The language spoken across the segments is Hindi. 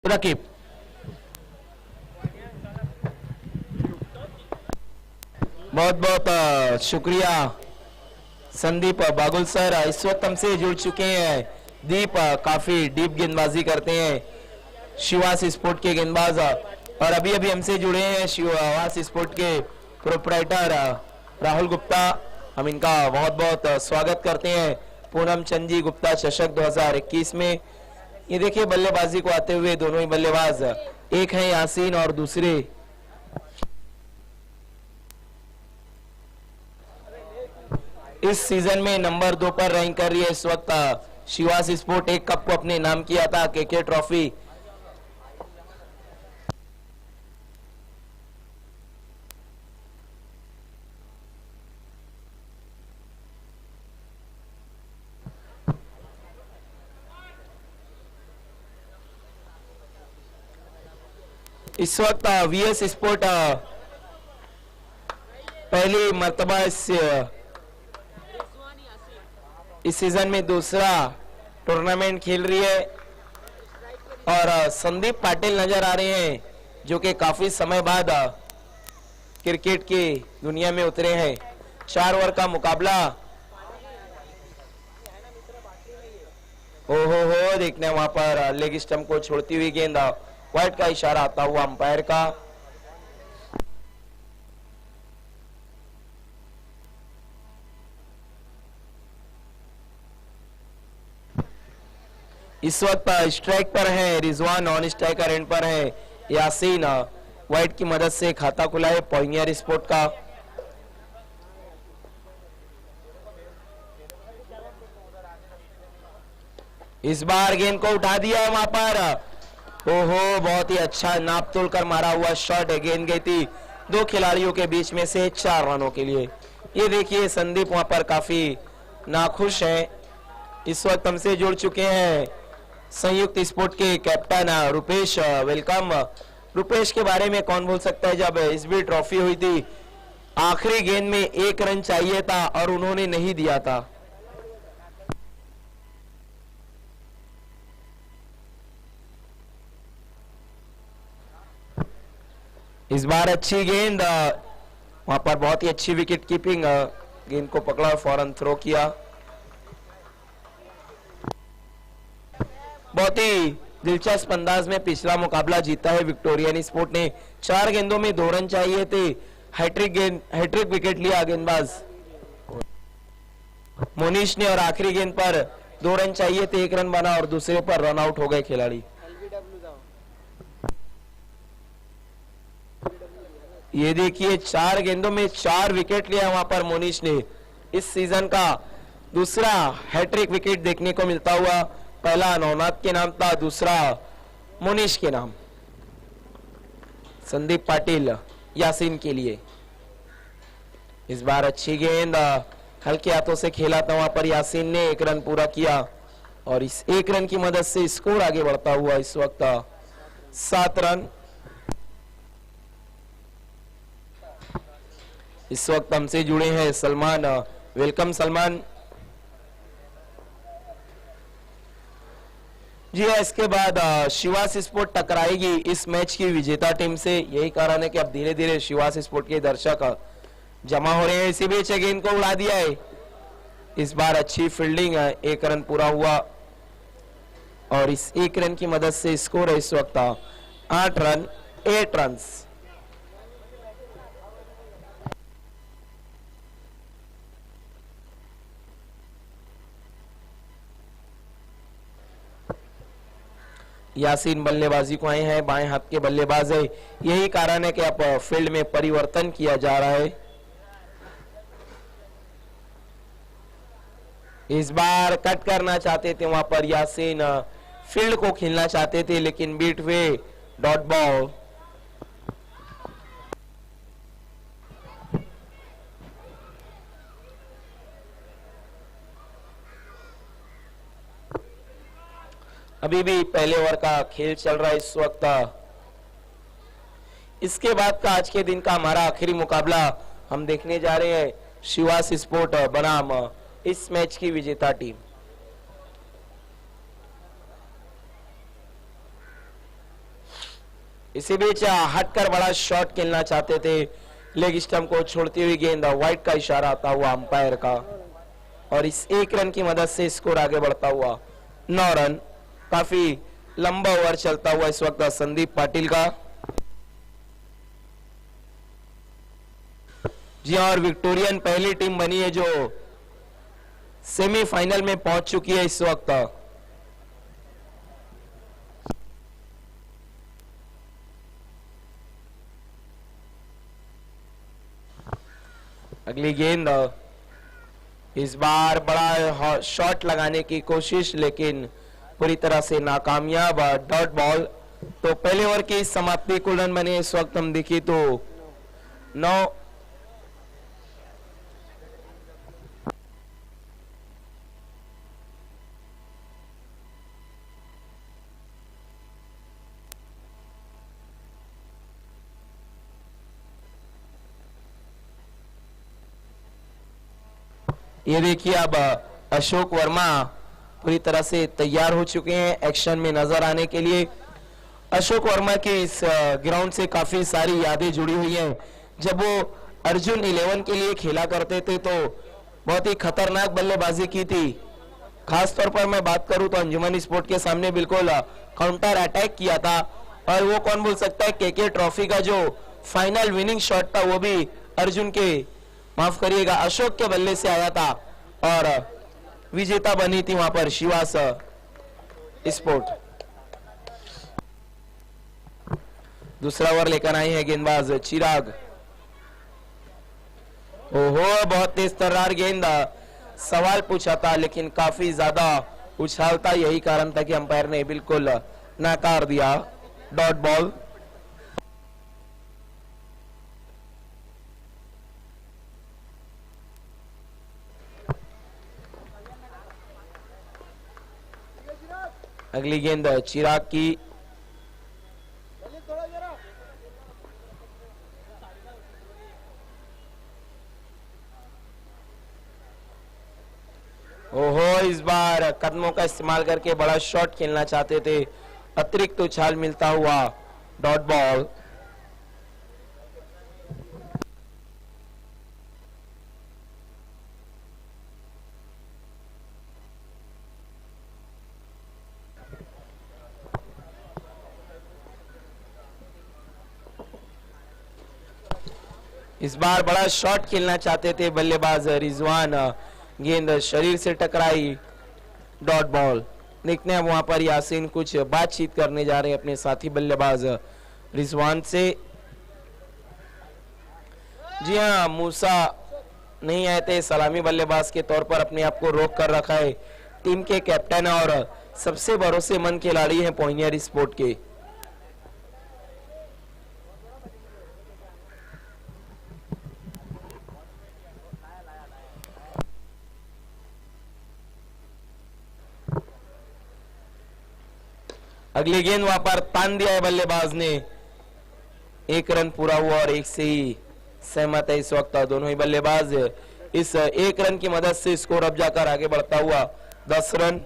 रकीब। बहुत बहुत शुक्रिया संदीप बागुल सर। इस वक्त हमसे जुड़ चुके हैं दीप, काफी डीप गेंदबाजी करते हैं शिवास स्पोर्ट के गेंदबाज, और अभी अभी हमसे जुड़े हैं शिवास स्पोर्ट के प्रोप्राइटर राहुल गुप्ता। हम इनका बहुत बहुत स्वागत करते हैं पूनम चंद जी गुप्ता चषक 2021 में। ये देखिए बल्लेबाजी को आते हुए दोनों ही बल्लेबाज, एक है यासीन और दूसरे इस सीजन में नंबर 2 पर रैंक कर रही है इस वक्त शिवास स्पोर्ट। एक कप को अपने नाम किया था, केके ट्रॉफी। इस वक्त वीएस स्पोर्ट पहली मर्तबा इस सीजन में दूसरा टूर्नामेंट खेल रही है, और संदीप पाटिल नजर आ रहे हैं जो कि काफी समय बाद क्रिकेट की दुनिया में उतरे हैं। 4 ओवर का मुकाबला। ओहो हो, देखने वहां पर लेग स्टंप को छोड़ती हुई गेंद, वाइड का इशारा आता हुआ अंपायर का। इस वक्त स्ट्राइक पर है रिजवान, नॉन स्ट्राइकर एंड पर है यासीन। वाइड की मदद से खाता खुला है पॉइनियर स्पोर्ट का। इस बार गेंद को उठा दिया है वहां पर। ओहो, बहुत ही अच्छा नाप तोल कर मारा हुआ शॉट है। गेंद गई थी 2 खिलाड़ियों के बीच में से 4 रनों के लिए। ये देखिए संदीप वहां पर काफी नाखुश है। इस वक्त हमसे जुड़ चुके हैं संयुक्त स्पोर्ट के कैप्टन रुपेश। वेलकम रुपेश। के बारे में कौन बोल सकता है, जब एसबी ट्रॉफी हुई थी आखिरी गेंद में 1 रन चाहिए था और उन्होंने नहीं दिया था। इस बार अच्छी गेंद, वहां पर बहुत ही अच्छी विकेट कीपिंग, गेंद को पकड़ा और फौरन थ्रो किया। बहुत ही दिलचस्प अंदाज में पिछला मुकाबला जीता है विक्टोरियन स्पोर्ट ने। 4 गेंदों में 2 रन चाहिए थे। हैट्रिक विकेट लिया गेंदबाज मोनिश ने, और आखिरी गेंद पर 2 रन चाहिए थे, 1 रन बना और दूसरे पर रन आउट हो गए खिलाड़ी। ये देखिए 4 गेंदों में 4 विकेट लिया वहां पर मोनिश ने। इस सीजन का दूसरा हैट्रिक विकेट देखने को मिलता हुआ। पहला नवनाथ के नाम था, दूसरा मोनिश के नाम। संदीप पाटिल यासीन के लिए। इस बार अच्छी गेंद हल्के हाथों से खेला था वहां पर यासीन ने, 1 रन पूरा किया, और इस 1 रन की मदद से स्कोर आगे बढ़ता हुआ इस वक्त 7 रन। इस वक्त हमसे जुड़े हैं सलमान। वेलकम सलमान जी। इसके बाद शिवास स्पोर्ट टकराएगी इस मैच की विजेता टीम से। यही कारण है कि अब धीरे धीरे शिवास स्पोर्ट के दर्शक जमा हो रहे हैं। इसी बीच गेंद को उड़ा दिया है। इस बार अच्छी फील्डिंग है, 1 रन पूरा हुआ, और इस 1 रन की मदद से स्कोर है इस वक्त 8 रन 8 रन। यासीन बल्लेबाजी को आए हैं, बाएं हाथ के बल्लेबाज है। यही कारण है कि अब फील्ड में परिवर्तन किया जा रहा है। इस बार कट करना चाहते थे वहां पर यासीन, फील्ड को खेलना चाहते थे, लेकिन बीट वे डॉट बॉल। अभी भी पहले ओवर का खेल चल रहा है इस वक्त। इसके बाद का आज के दिन का हमारा आखिरी मुकाबला हम देखने जा रहे हैं शिवास स्पोर्ट बनाम इस मैच की विजेता टीम। इसी बीच हटकर बड़ा शॉट खेलना चाहते थे, लेग स्टंप को छोड़ती हुई गेंद, वाइड का इशारा आता हुआ अंपायर का, और इस एक रन की मदद से स्कोर आगे बढ़ता हुआ 9 रन। काफी लंबा ओवर चलता हुआ इस वक्त संदीप पाटिल का। जी हाँ, और विक्टोरियन पहली टीम बनी है जो सेमीफाइनल में पहुंच चुकी है इस वक्त। अगली गेंद, इस बार बड़ा शॉट लगाने की कोशिश लेकिन पूरी तरह से नाकामयाब, डॉट बॉल। तो पहले ओवर की समाप्ति कुल रन बने इस वक्त हम देखिए तो 9। ये देखिए अब अशोक वर्मा पूरी तरह से तैयार हो चुके हैं एक्शन में नजर आने के लिए। अशोक वर्मा की इस ग्राउंड से काफी सारी यादें जुड़ी हुई हैं। जब वो अर्जुन 11 के लिए खेला करते थे तो बहुत ही खतरनाक बल्लेबाजी की थी। खास तौर पर मैं बात करूं तो अंजुमन स्पोर्ट के सामने बिल्कुल काउंटर अटैक किया था, और वो कौन भूल सकता है केके ट्रॉफी का जो फाइनल विनिंग शॉट था वो भी अर्जुन के, माफ करिएगा, अशोक के बल्ले से आया था, और विजेता बनी थी वहां पर शिवास स्पोर्ट। दूसरा ओवर लेकर आई है गेंदबाज चिराग। ओहो, बहुत तेज तर्रार गेंद, सवाल पूछा था लेकिन काफी ज्यादा उछाल था, यही कारण था कि अंपायर ने बिल्कुल नकार दिया, डॉट बॉल। अगली गेंद चिराग की। ओहो, इस बार कदमों का इस्तेमाल करके बड़ा शॉट खेलना चाहते थे, अतिरिक्त उछाल मिलता हुआ, डॉट बॉल। इस बार बड़ा शॉट खेलना चाहते थे बल्लेबाज रिजवान, गेंद शरीर से टकराई, डॉट बॉल। देखते हैं वहां पर यासीन कुछ बातचीत करने जा रहे हैं अपने साथी बल्लेबाज रिजवान से। जी हाँ, मूसा नहीं आए थे, सलामी बल्लेबाज के तौर पर अपने आप को रोक कर रखा है। टीम के कैप्टन और सबसे भरोसेमंद खिलाड़ी हैं पॉइनियर स्पोर्ट के। अगली गेंद वहां पर तान दिया है बल्लेबाज ने, 1 रन पूरा हुआ और एक से ही सहमत है इस वक्त दोनों ही बल्लेबाज। इस 1 रन की मदद से स्कोर अब जाकर आगे बढ़ता हुआ 10 रन।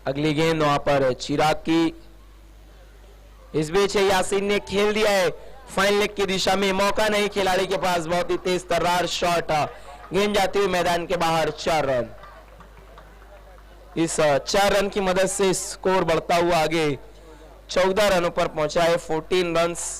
अगली गेंद वहां पर चिराग की। इस बीच यासीन ने खेल दिया है फाइन लेग की दिशा में, मौका नहीं खिलाड़ी के पास, बहुत ही तेज तर्रार शॉट, गेंद जाती हुई मैदान के बाहर, 4 रन। इस 4 रन की मदद से स्कोर बढ़ता हुआ आगे 14 रनों पर पहुंचा है, 14 रन्स।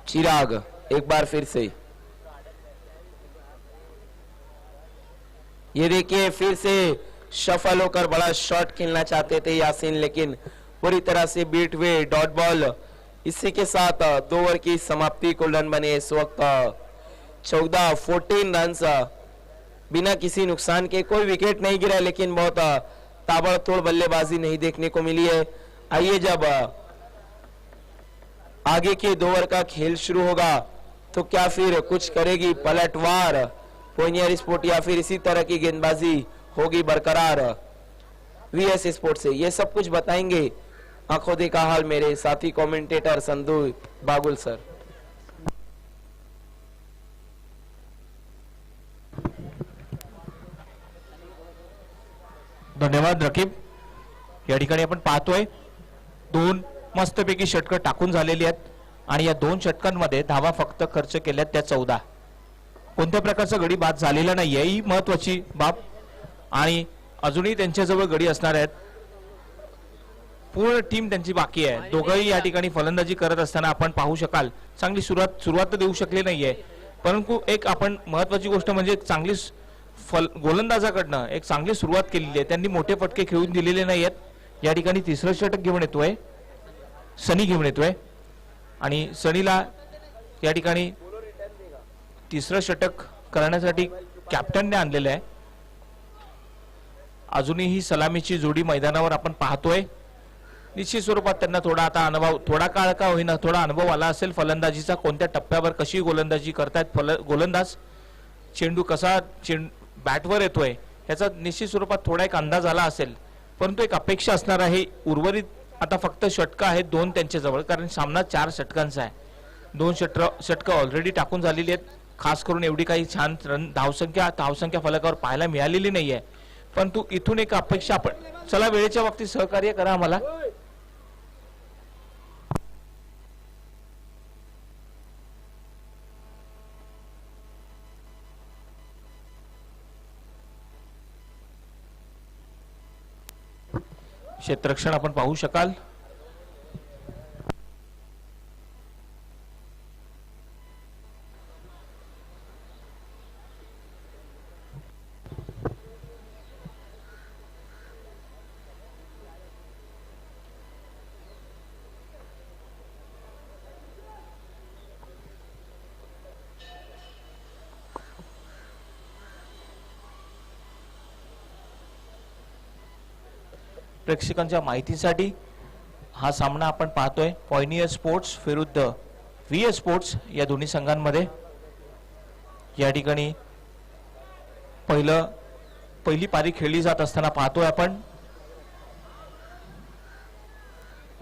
चिराग एक बार फिर से, ये देखिए फिर से शफल होकर बड़ा शॉट खेलना चाहते थे यासीन, लेकिन पूरी तरह से बीट हुए, डॉट बॉल। इसी के साथ 2 ओवर की समाप्ति को रन बने इस वक्त 14 रन, बिना किसी नुकसान के। कोई विकेट नहीं गिरा लेकिन बहुत ताबड़तोड़ बल्लेबाजी नहीं देखने को मिली है। आइए जब आगे के 2 ओवर का खेल शुरू होगा तो क्या फिर कुछ करेगी पलटवार पोइनियर स्पोर्ट या फिर इसी तरह की गेंदबाजी होगी बरकरार वीएस स्पोर्ट से, ये सब कुछ बताएंगे आंखों देखा हाल मेरे साथी कमेंटेटर संधू बागुल सर। धन्यवाद रकीब। या ठिकाणी आपण पाहतोय 2 मस्तपैकी षटकं टाकून झालेली आहेत आणि या 2 षटकांमध्ये धावा फक्त खर्च केल्यात त्या 14। कोणत्या प्रकारचा गडी बाद झालेला नाहीये ही महत्वाची बाब आणि अजूनही त्यांच्याजवळ गडी असणार आहेत। पूर्ण टीम त्यांची बाकी आहे। दोघंही या ठिकाणी फलंदाजी करत असताना आपण पाहू शकाल चांगली सुरुवात देऊ शकले नाहीये, परंतु एक आपण महत्वाची गोष्ट म्हणजे चांगली गोलंदाजाकडनं एक चांगली सुरुवात केलेली आहे। त्यांनी मोठे फटके खेळून दिलेले नाहीयेत। या ठिकाणी तिसरं षटक घेऊन येतोय सनी, घेऊन येतोय आणि सनीला या ठिकाणी तिसरं षटक करण्यासाठी कॅप्टनने आणलेलं आहे। अजूनही सलामीची जोडी मैदानावर आपण पाहतोय। निश्चित स्वरूपात त्यांना थोडा आता अनुभव, थोडा काळ का होईना थोडा अनुभव आला असेल फलंदाजीचा, कोणत्या टप्प्यावर कशी गोलंदाजी करतायत गोलंदाज, चेंडू कसा बॅटवर येतोय याचा निश्चित स्वरूपात थोडा एक अंदाज आला असेल, परंतु एक अपेक्षा असणार आहे। उर्वरित आता फक्त षटकं आहेत 2 त्यांच्याजवळ, कारण सामना 4 षटकांचा आहे। 2 षटकं ऑलरेडी टाकून झालेली आहेत। खास करून एवढी काही छान धावसंख्या फलकावर पाहायला मिळालेली नाहीये, परंतु इथून एक अपेक्षा आपण, चला वेळेच्या बाबतीत सहकार्य करा आम्हाला। क्षेत्ररक्षण आपण पाहू शकाल। प्रेक्षकांच्या माहितीसाठी हा सामना आपण पाहतोय पॉयनियर स्पोर्ट्स विरुद्ध व्हीएस स्पोर्ट्स या दोन्ही संघांमध्ये। या ठिकाणी पहिली पारी खेळली जात असताना पाहतोय आपण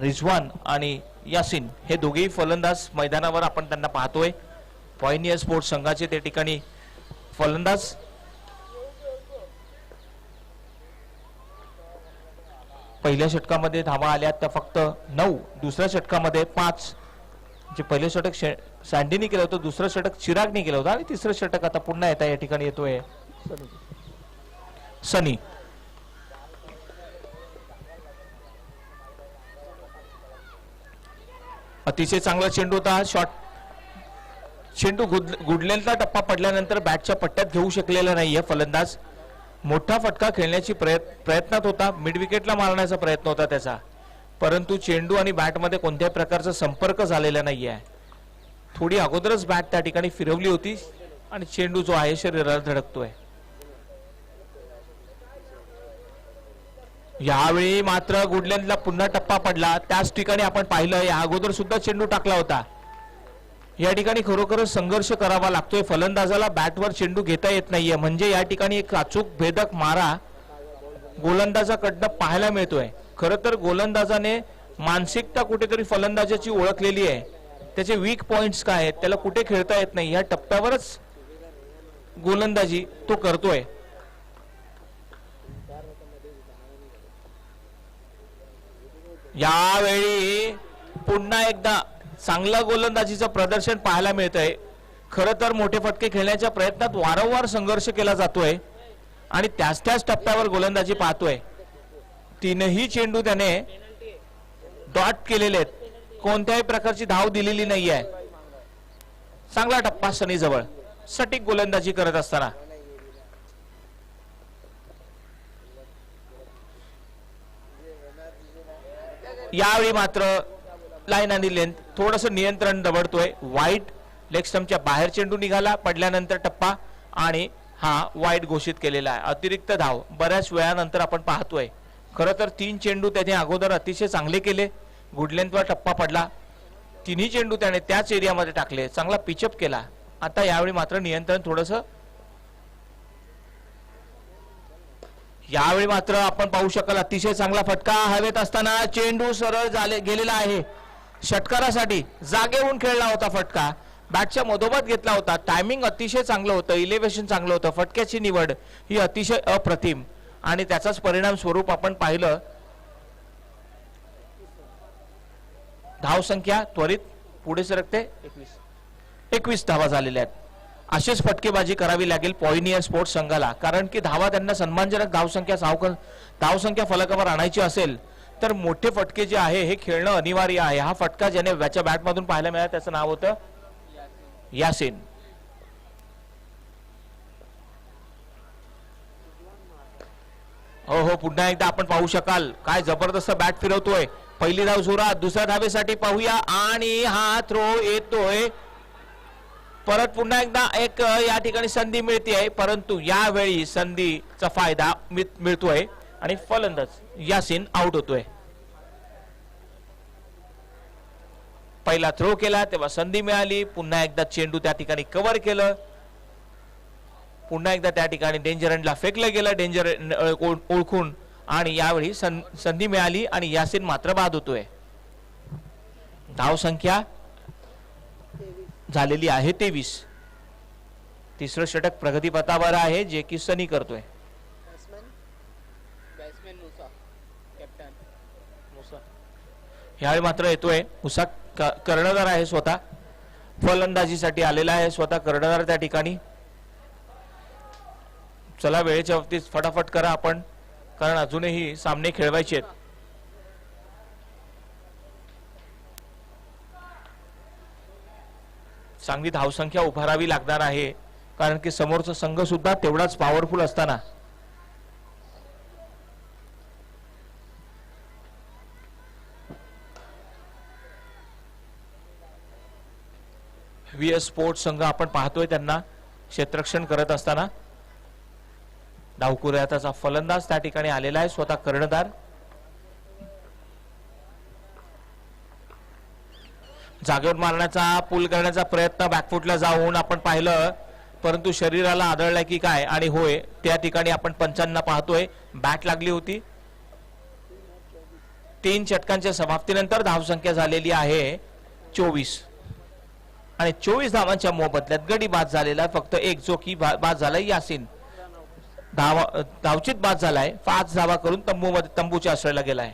रिजवान आणि यासिन हे दोघेही फलंदाज मैदानावर आपण त्यांना पाहतोय। पॉयनियर स्पोर्ट्स संघाचे त्या ठिकाणी फलंदाज पहिल्या षटकामध्ये धावा आल्या त्या फक्त 9, दुसऱ्या षटकामध्ये 5। जे पहिले षटक सँडीने केलं होतं, दुसरं षटक चिरागने केलं होतं आणि तिसरं षटक आता पुन्हा या ठिकाणी येतोय सनी। अतिशय चांगला चेंडू होता, शॉट चेंडू गुडलेला टप्पा पडल्यानंतर बॅटच्या पट्ट्यात घेऊ शकलेला नाहीये फलंदाज। मोठा फटका खेळण्याची प्रयत्नात होता, मिड विकेटला मारण्याचा प्रयत्न होता त्याचा, परंतु चेंडू आणि बॅटमध्ये कोणत्याही प्रकारचा संपर्क झालेला नाहीये। थोडी अगोदरच बॅट त्या ठिकाणी फिरवली होती आणि चेंडू जो आहे शरीराला धडकतोय। यावेळी मात्र गुडलँडला पुन्हा टप्पा पडला, त्याच ठिकाणी आपण पाहिलं या अगोदर सुद्धा चेंडू टाकला होता। या ठिकाणी खरोखरच संघर्ष करावा लागतोय फलंदाजाला, बॅटवर चेंडू घेता येत नाहीये, म्हणजे या ठिकाणी एक अचूक भेदक मारा गोलंदाजाकडनं पाहायला मिळतोय। खरं तर गोलंदाजाने मानसिकता कुठेतरी फलंदाजाची ओळखलेली आहे, त्याचे वीक पॉइंट्स काय आहेत, त्याला कुठे खेळता येत नाही या टप्प्यावरच गोलंदाजी तो करतोय। यावेळी पुन्हा एकदा चांगला गोलंदाजीचं प्रदर्शन पाहायला मिळतंय। खरं तर मोठे फटके खेळण्याच्या प्रयत्नात वारंवार संघर्ष केला जातोय आणि त्याच टप्प्यावर गोलंदाजी पाहतोय। 3ही चेंडू त्याने डॉट केलेले आहेत, कोणत्याही प्रकारची धाव दिलेली नाहीये। चांगला टप्पा सनी जवळ, सटीक गोलंदाजी करत असताना यावेळी मात्र लाईन आणि लेंथ थोडंसं नियंत्रण दबडतोय। वाईट लेग स्टंपच्या बाहेर चेंडू निघाला, पडल्यानंतर टप्पा आणि हा वाईट घोषित केलेला आहे। अतिरिक्त धाव बऱ्याच वेळानंतर आपण पाहतोय खरं तर 3 चेंडू त्याने अगोदर अतिशय चांगले केले, गुड लेंथवर टप्पा पडला, तिन्ही चेंडू त्याने त्याच एरियामध्ये टाकले, चांगला पिचअप केला. आता यावेळी मात्र नियंत्रण थोडस, यावेळी मात्र आपण पाहू शकाल अतिशय चांगला फटका हवेत असताना चेंडू सरळ गेलेला आहे. षटकारासाठी जागेहून खेळला होता फटका, बॅटच्या मधोमध घेतला होता, टायमिंग अतिशय चांगलं होतं, इलेव्हेशन चांगलं होतं, फटक्याची निवड ही अतिशय अप्रतिम आणि त्याचाच परिणाम स्वरूप आपण पाहिलं. धाव संख्या त्वरित पुढे सरकते, 21 धावा झालेल्या आहेत. अशीच फटकेबाजी करावी लागेल पॉइनियर स्पोर्ट्स संघाला, कारण की धावा त्यांना सन्मानजनक धावसंख्या फलकावर आणायची असेल तर मोठे फटके जे आहे हे खेळणं अनिवार्य आहे. हा फटका ज्याने त्याच्या बॅटमधून पाहायला मिळाला त्याचं नाव होतं यासिन. हो, पुन्हा एकदा आपण पाहू शकाल काय जबरदस्त बॅट फिरवतोय. पहिली धाव जोरात, दुसऱ्या धावेसाठी पाहूया आणि हा थ्रो येतोय. परत पुन्हा एकदा एक या ठिकाणी संधी मिळते, परंतु यावेळी संधीचा फायदा मिळतोय आणि फलंदाज यासिन आउट होतोय. पहिला थ्रो केला तेव्हा संधी मिळाली, पुन्हा एकदा चेंडू त्या ठिकाणी कव्हर केलं, पुन्हा एकदा त्या ठिकाणी डेंजर एंडला फेकलं गेलं, डेंजर ओळखून, आणि यावेळी संधी मिळाली आणि यासिन मात्र बाद होतोय. धाव संख्या झालेली आहे 23. तिसरं षटक प्रगतीपथावर आहे जे की सनी करतोय. यावेळी मात्र येतोय मुसा, कर्णधार आहे स्वतः, फलंदाजीसाठी आलेला आहे स्वतः कर्णधार त्या ठिकाणी. चला वेळेच्या बाबतीत फटाफट करा आपण, कारण अजूनही सामने खेळवायचे आहेत. चांगली धावसंख्या उभारावी लागणार आहे, कारण की समोरचा संघ सुद्धा तेवढाच पॉवरफुल असताना. व्हीएस स्पोर्ट्स संघ आपण पाहतोय त्यांना क्षेत्ररक्षण करत असताना. डावकुऱ्याचा फलंदाज त्या ठिकाणी आलेला आहे, स्वतः कर्णधार. जागेवर मारण्याचा, पूल करण्याचा प्रयत्न बॅकफुटला जाऊन आपण पाहिलं, परंतु शरीराला आदळलं की काय, आणि होय त्या ठिकाणी आपण पंचांना पाहतोय बॅट लागली होती. 3 षटकांच्या समाप्तीनंतर धावसंख्या झालेली आहे 24 आणि 24 धावांच्या मोबदल्यात गडी बाद झालेला फक्त एक, जो की बाद झालाय यासिन. धावचित बाद झालाय, 5 धावा करून तंबूच्या आश्रयाला गेलाय.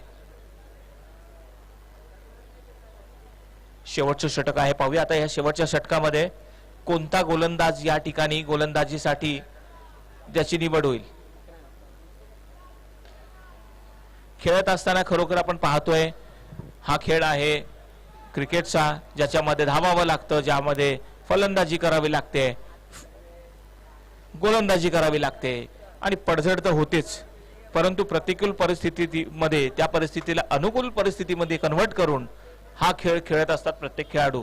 शेवटचं षटक आहे, पाहूया आता या शेवटच्या षटकामध्ये कोणता गोलंदाज या ठिकाणी गोलंदाजीसाठी ज्याची निवड होईल. खेळत असताना खरोखर आपण पाहतोय हा खेळ आहे क्रिकेटचा, ज्याच्यामध्ये धावावं लागतं, ज्यामध्ये फलंदाजी करावी लागते, गोलंदाजी करावी लागते आणि पडझड तर होतेच, परंतु प्रतिकूल परिस्थितीमध्ये त्या परिस्थितीला अनुकूल परिस्थितीमध्ये कन्व्हर्ट करून हा खेळ खेळत असतात प्रत्येक खेळाडू.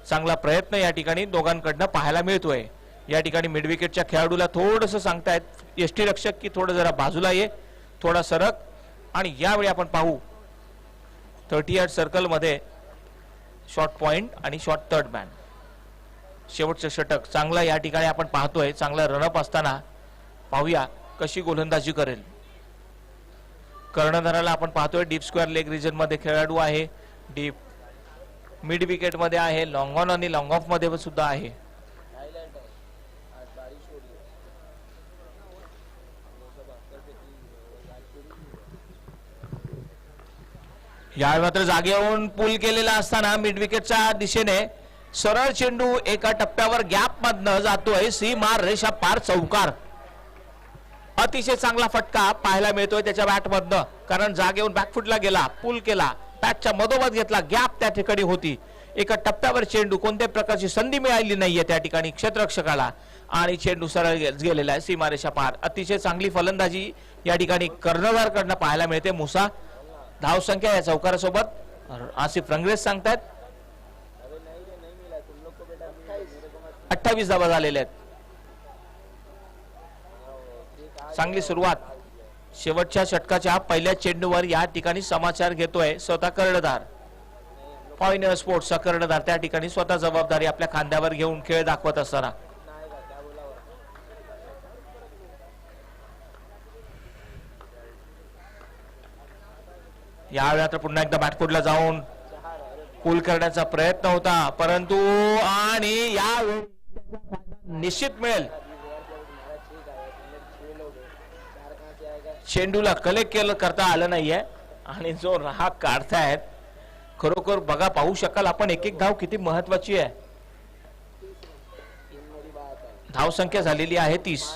चांगला प्रयत्न या ठिकाणी दोघांकडनं पाहायला मिळतोय. या ठिकाणी मिड विकेटच्या खेळाडूला थोडंसं सांगतायत यष्टी रक्षक की थोडं जरा बाजूला ये, थोडा सरक, आणि यावेळी आपण पाहू 38 सर्कल मध्ये शॉर्ट पॉइंट आणि शॉर्ट थर्ड मॅन. शेवटचं षटक चांगला या ठिकाणी आपण पाहतोय, चांगला रनअप असताना पाहूया कशी गोलंदाजी करेल. कर्णधाराला आपण पाहतोय डीप स्क्वेअर लेग रिजन मध्ये खेळाडू आहे, डीप मिड विकेट मध्ये आहे, लॉंग ऑन आणि लॉंग ऑफ मध्ये सुद्धा आहे. यावेळी मात्र जागेवरून पूल केलेला असताना मिड विकेटच्या दिशेने सरळ चेंडू एका टप्प्यावर गॅप मधनं जातोय, सीमा रेषा पार चौकार. अतिशय चांगला फटका पाहायला मिळतोय त्याच्या बॅट मधनं, कारण जागेवरून बॅकफुटला गेला, पूल केला, बॅटच्या मधोमध घेतला, गॅप त्या ठिकाणी होती. एका टप्प्यावर चेंडू, कोणत्याही प्रकारची संधी मिळाली नाहीये त्या ठिकाणी क्षेत्ररक्षकाला, आणि चेंडू सरळ गेलेला आहे सीमारेषा पार. अतिशय चांगली फलंदाजी या ठिकाणी कर्णधारकडनं पाहायला मिळते. मुसा धावसंख्या या चौकारासोबत आसिफ रंगरेज सांगतायत 28 धावा झालेल्या आहेत. चांगली सुरुवात शेवटच्या षटकाच्या पहिल्या चेंडूवर या ठिकाणी समाचार घेतोय स्वतः कर्णधार. पॉइंटर स्पोर्ट्सचा कर्णधार त्या ठिकाणी स्वतः जबाबदारी आपल्या खांद्यावर घेऊन खेळ दाखवत असताना यावेळी आता पुन्हा एकदा बॅटफुटला जाऊन पूल करण्याचा प्रयत्न होता, परंतु आणि यावेळी निश्चित मिळेल. चेंडूला कलेक्ट केलं करता आलं नाहीये आणि जो राग काढतायत खरोखर बघा, पाहू शकाल आपण एक एक धाव किती महत्वाची आहे. धाव संख्या झालेली आहे 30.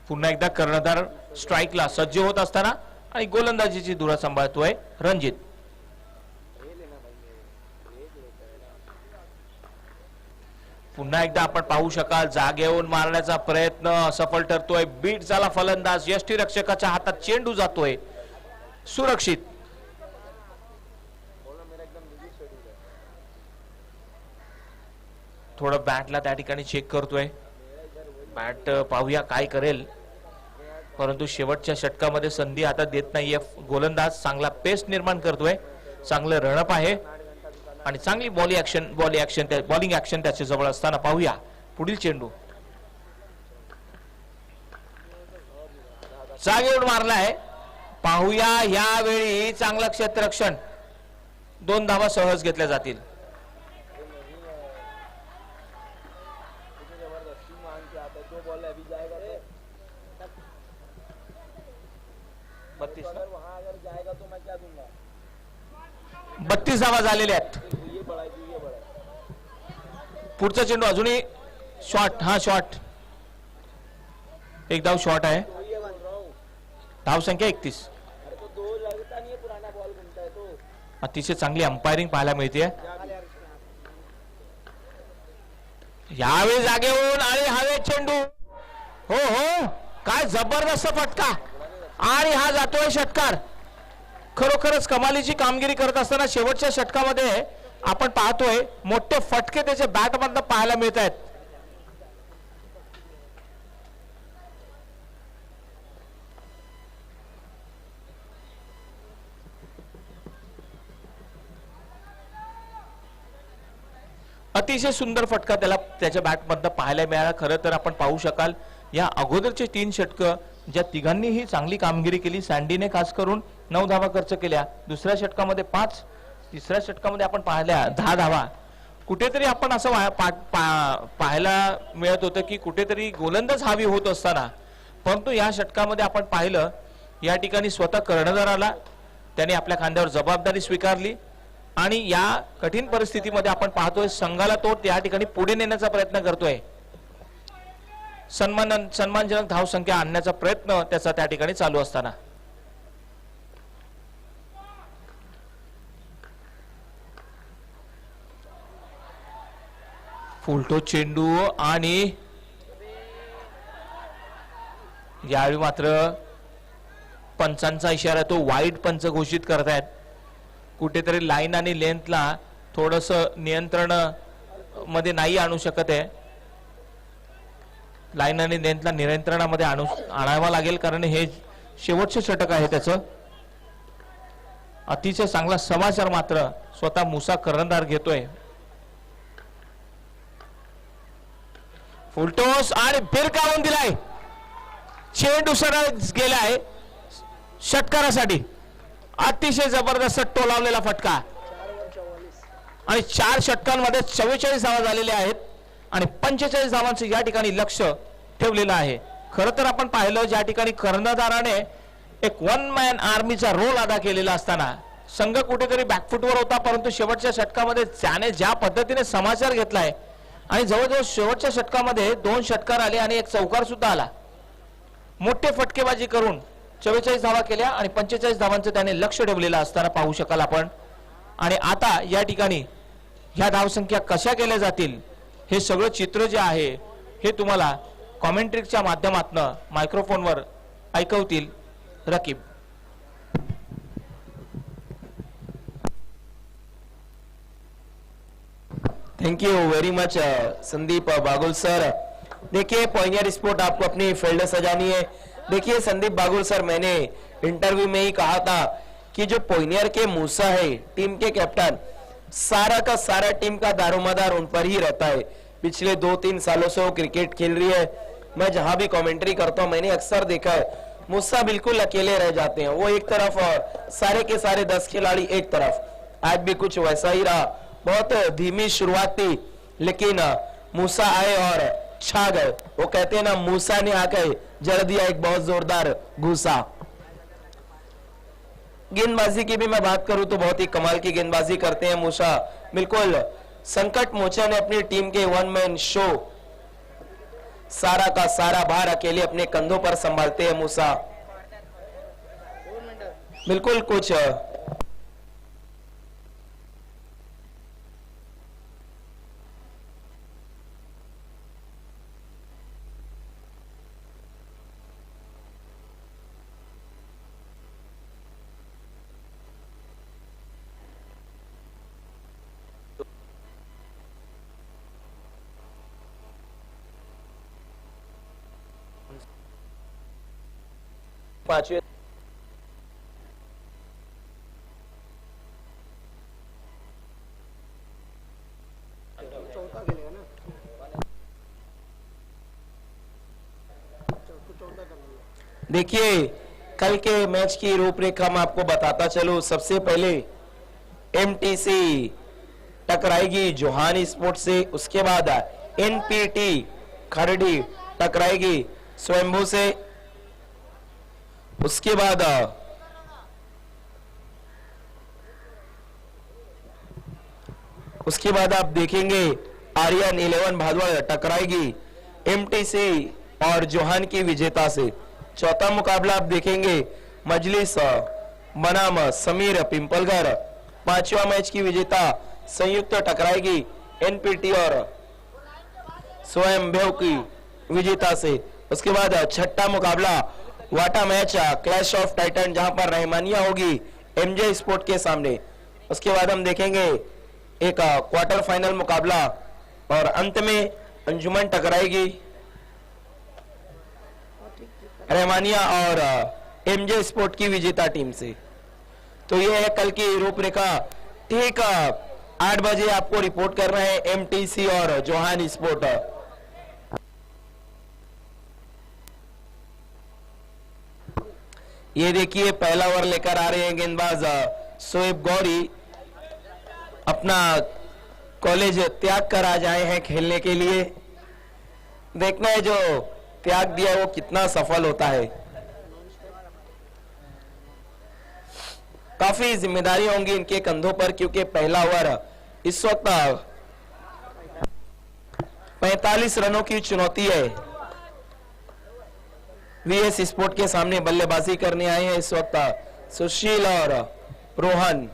पुन्हा एकदा कर्णधार स्ट्राईकला सज्ज होत असताना आणि गोलंदाजीची धुरा सांभाळतोय रणजित. पुन्हा एकदा आपण पाहू शकाल जागेवरून मारण्याचा प्रयत्न सफल ठरतोय. बीट झाला फलंदाज, यष्टीरक्षकाच्या हातात चेंडू जातोय सुरक्षित. थोडं बॅटला त्या ठिकाणी चेक करतोय. बॅट पाहूया काय करेल, परंतु शेवटच्या षटकामध्ये संधी आता देत नाहीये. गोलंदाज चांगला पेस निर्माण करतोय, चांगलं रनअप आहे आणि चांगली बॉलिंग ऍक्शन त्याच्या जवळ असताना पाहूया पुढील चेंडू. जागेवर मारलाय, पाहूया यावेळी चांगलं क्षेत्ररक्षण. 2 धावा सहज घेतल्या जातील. बत्तीस धावा झालेल्या आहेत. पुढचा चेंडू अजूनही शॉट. हा शॉट, एक धाव शॉट आहे. धाव संख्या 31. अतिशय चांगली अंपायरिंग पाहायला मिळते. यावेळी जागेवरून आणि हवेत चेंडू. हो हो, काय जबरदस्त फटका आणि हा जातोय षटकार. खरोखरच कमालीची कामगिरी करत असताना शेवटच्या षटकामध्ये आपण पाहतोय मोठे फटके त्याच्या बॅट मधनं पाहायला मिळत आहेत. अतिशय सुंदर फटका त्याला त्याच्या बॅट मधनं पाहायला मिळाला. खरं तर आपण पाहू शकाल या अगोदरचे 3 षटकं ज्या तिघांनीही चांगली कामगिरी केली. सँडीने खास करून 9 धावा खर्च केल्या, दुसऱ्या षटकामध्ये 5, तिसऱ्या षटकामध्ये आपण पाहिल्या 10 धावा. कुठेतरी आपण असं पाहायला मिळत होतं की कुठेतरी गोलंदाज हवी होत असताना, परंतु या षटकामध्ये आपण पाहिलं या ठिकाणी स्वतः कर्णधाराला त्याने आपल्या खांद्यावर जबाबदारी स्वीकारली आणि या कठीण परिस्थितीमध्ये आपण पाहतोय संघाला तो त्या ठिकाणी पुढे नेण्याचा प्रयत्न करतोय. सन्मानजनक धाव संख्या आणण्याचा प्रयत्न त्याचा त्या ठिकाणी चालू असताना फुलटो चेंडू आणि यावेळी मात्र पंचांचा इशारा, तो वाईड पंच घोषित करतायत. कुठेतरी लाईन आणि लेंथला थोडस नियंत्रण मध्ये नाही आणू शकत आहे. लाईन आणि लेंथला नियंत्रणामध्ये आणावा लागेल, कारण हे शेवटचे षटक आहे त्याचं. अतिशय चांगला समाचार मात्र स्वतः मुसा कर्णधार घेतोय. फुलटॉस आणि भिरकावून दिलाय, चेंडू सरळ गेलाय षटकारासाठी. अतिशय जबरदस्त टोलावलेला फटका आणि 4 षटकांमध्ये 44 धावा झालेल्या आहेत आणि 45 धावांचं या ठिकाणी लक्ष ठेवलेलं आहे. खरं तर आपण पाहिलं ज्या ठिकाणी कर्णधाराने एक 1 मॅन आर्मीचा रोल अदा केलेला असताना संघ कुठेतरी बॅकफुटवर होता, परंतु शेवटच्या षटकामध्ये त्याने ज्या पद्धतीने समाचार घेतलाय आणि जवळजवळ शेवटच्या षटकामध्ये 2 षटकार आले आणि एक चौकार सुद्धा आला. मोठे फटकेबाजी करून 44 धावा केल्या आणि 45 धावांचं त्याने लक्ष ठेवलेलं असताना पाहू शकाल आपण. आणि आता या ठिकाणी ह्या धावसंख्या कशा केल्या जातील हे सगळं चित्र जे आहे हे तुम्हाला कॉमेंट्रीच्या माध्यमातून मायक्रोफोनवर ऐकवतील Rakib. Thank you very much Sandeep Bagul sir. देखिए पॉइनियर स्पोर्ट आपको अपनी फील्ड सजानी है। देखिए संदीप बागुल सर, मैंने इंटरव्यू में ही कहा था कि जो पॉइनियर के मूसा है टीम के कैप्टन, सारा का सारा टीम का दारोमदार उन पर ही रहता है। पिछले 2-3 सालों से वो क्रिकेट खेल रही है। मैं जहां भी कमेंट्री करता हूं मैंने अक्सर देखा है मूसा बिल्कुल अकेले रह जाते हैं, वो एक तरफ और सारे के सारे 10 खिलाड़ी एक तरफ। आज भी कुछ वैसा ही रहा। बहुत धीमी शुरुआत थी लेकिन मूसा आए और छा गए। वो कहते हैं ना, मूसा ने आकर जड़ दिया एक बहुत जोरदार घूसा। गेंदबाजी की भी मैं बात करूं तो बहुत ही कमाल की गेंदबाजी करते हैं मूसा। बिल्कुल संकट मोचन है अपनी टीम के वन मैन शो। सारा का सारा भार अकेले अपने कंधों पर संभालते हैं मूसा। बिल्कुल कुछ पांचवें देखिए कल के मैच की रूपरेखा मैं आपको बताता चलूं। सबसे पहले एमटीसी टकराएगी जोहान स्पोर्ट से, उसके बाद एनपीटी खरड़ी टकराएगी स्वयंभू से, उसके बाद आप देखेंगे आर्यन 11 भादवाड़ टकराएगी एमटीसी और जोहान की विजेता से। चौथा मुकाबला आप देखेंगे मजलिस बनाम समीर पिंपलगर। पांचवा मैच की विजेता संयुक्त टकराएगी एनपीटी और स्वयंभू की विजेता से। उसके बाद छठा मुकाबला वाटा मैच क्लैश ऑफ टाइटन, जहां पर रहमानिया होगी एमजे स्पोर्ट के सामने। उसके बाद हम देखेंगे एक क्वार्टर फाइनल मुकाबला और अंत में अंजुमन टकराएगी रहमानिया और एमजे स्पोर्ट की विजेता टीम से। तो ये है कल की रूपरेखा। ठीक 8 बजे आपको रिपोर्ट कर रहे हैं एमटीसी और जोहान स्पोर्ट। ये देखिए पहला ओवर लेकर आ रहे हैं गेंदबाज शोएब गौरी। अपना कॉलेज त्याग कर आज आए हैं खेलने के लिए। देखना है जो त्याग दिया वो कितना सफल होता है। काफी जिम्मेदारी होंगी इनके कंधों पर, क्योंकि पहला ओवर इस वक्त 45 रनों की चुनौती है। वीएस स्पोर्ट के सामने बल्लेबाजी करने आए हैं इस वक्त सुशील और रोहन।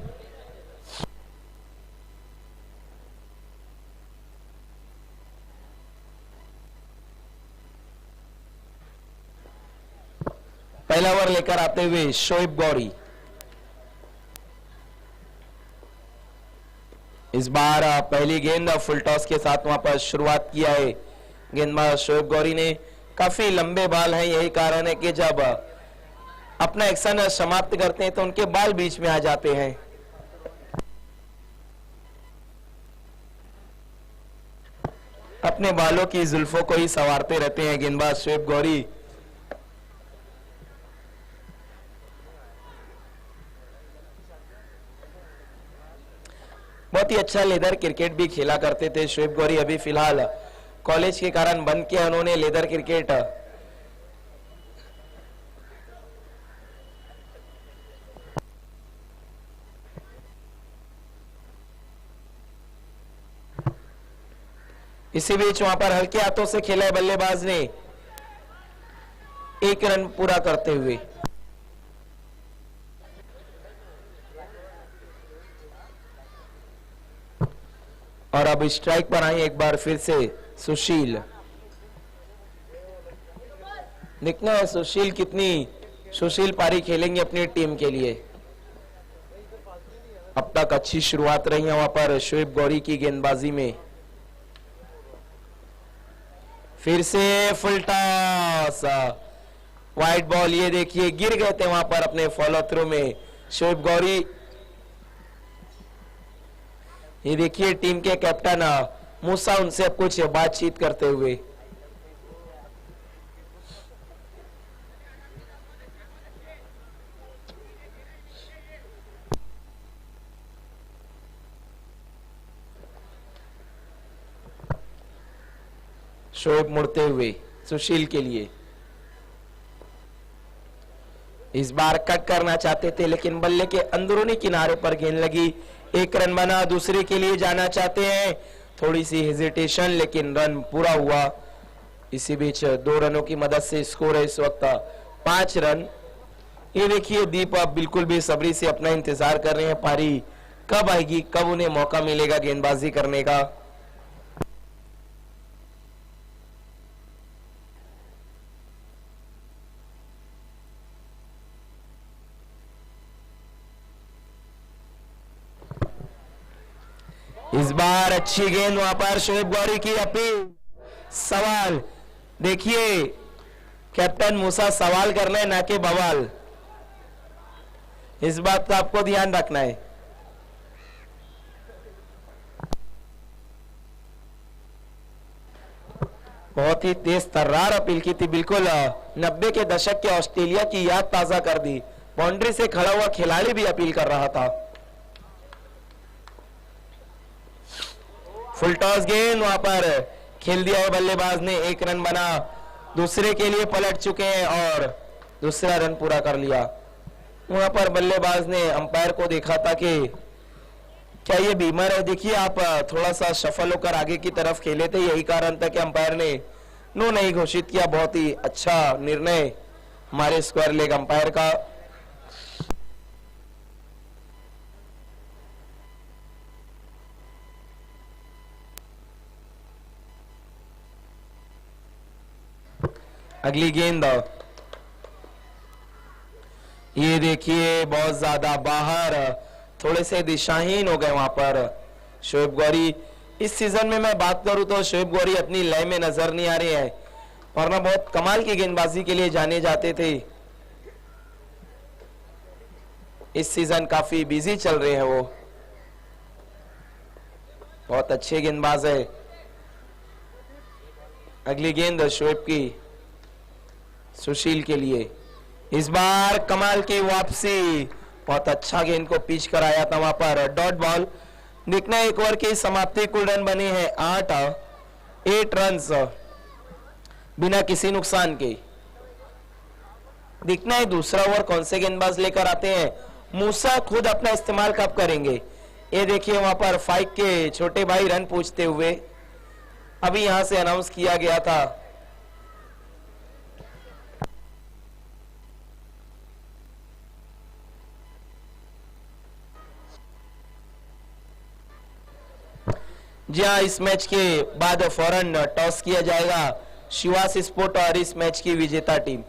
पहला ओवर लेकर आते हुए शोएब गौरी। इस बार पहली गेंद फुल टॉस के साथ वहां पर शुरुआत किया है गेंदबाज शोएब गौरी ने। काफी लंबे बाल हैं, यही कारण है कि जब अपना एक्शन समाप्त करते हैं तो उनके बाल बीच में आ जाते हैं। अपने बालों की जुल्फों को ही संवारते रहते हैं गेंदबाज शोएब गौरी। बहुत ही अच्छा लेदर क्रिकेट भी खेला करते थे शोएब गौरी। अभी फिलहाल कॉलेज के कारण बंद किया उन्होंने लेदर क्रिकेट। इसी बीच वहां पर हल्के हाथों से खेला है बल्लेबाज ने 1 रन पूरा करते हुए। और अब स्ट्राइक पर आई एक बार फिर से सुशील। देखना है सुशील कितनी सुशील पारी खेलेंगे अपनी टीम के लिए। अब तक अच्छी शुरुआत रही है वहां पर शोएब गौरी की गेंदबाजी में। फिर से फुल टॉस, वाइड बॉल। ये देखिए गिर गए थे वहां पर अपने फॉलो थ्रू में शोएब गौरी। ये देखिए टीम के कैप्टन मूसा उनसे अब कुछ बातचीत करते हुए। शोएब मुड़ते हुए सुशील के लिए। इस बार कट करना चाहते थे लेकिन बल्ले के अंदरूनी किनारे पर गेंद लगी। एक रन बना, दूसरे के लिए जाना चाहते हैं। थोड़ी सी हेजिटेशन लेकिन रन पूरा हुआ। इसी बीच 2 रनों की मदद से स्कोर है इस वक्त 5 रन। ये देखिए दीप अब बिल्कुल भी सब्री से अपना इंतजार कर रहे हैं। पारी कब आएगी, कब उन्हें मौका मिलेगा गेंदबाजी करने का। इस बार अच्छी गेंद वहां पर शोएब गौरी की अपील। सवाल देखिए कैप्टन मूसा सवाल करना है ना कि बवाल, इस बात का आपको ध्यान रखना है। बहुत ही तेज तर्रार अपील की थी, बिल्कुल 90 के दशक के ऑस्ट्रेलिया की याद ताजा कर दी। बाउंड्री से खड़ा हुआ खिलाड़ी भी अपील कर रहा था। फुल टॉस गेंद वहां पर खेल दिया है बल्लेबाज ने। 1 रन बना, दूसरे के लिए पलट चुके हैं और दूसरा रन पूरा कर लिया। वहां पर बल्लेबाज ने अंपायर को देखा था कि क्या ये बीमार है। देखिए आप थोड़ा सा सफल होकर आगे की तरफ खेले थे, यही कारण था कि अंपायर ने नो नहीं घोषित किया। बहुत ही अच्छा निर्णय हमारे स्क्वायर लेग अंपायर का। अगली गेंद ये देखिए बहुत ज्यादा बाहर, थोड़े से दिशाहीन हो गए वहां पर शोएब गौरी। इस सीजन में मैं बात करूं तो शोएब गौरी अपनी लय में नजर नहीं आ रहे हैं और ना बहुत कमाल की गेंदबाजी के लिए जाने जाते थे। इस सीजन काफी बिजी चल रहे हैं वो, बहुत अच्छे गेंदबाज है। अगली गेंद शोएब की सुशील के लिए। इस बार कमाल की वापसी, बहुत अच्छा गेंद को पिच कराया था वहां पर। Dot ball. देखना एक ओवर की समाप्ति, कुल रन बने हैं 8 रन बिना किसी नुकसान के। देखना है दूसरा ओवर कौन से गेंदबाज लेकर आते हैं। मूसा खुद अपना इस्तेमाल कब करेंगे। ये देखिए वहां पर फाइक के छोटे भाई रन पूछते हुए अभी यहां से अनाउंस किया गया था। जी हाँ, इस मैच के बाद फौरन टॉस किया जाएगा शिवास स्पोर्ट और इस मैच की विजेता टीम।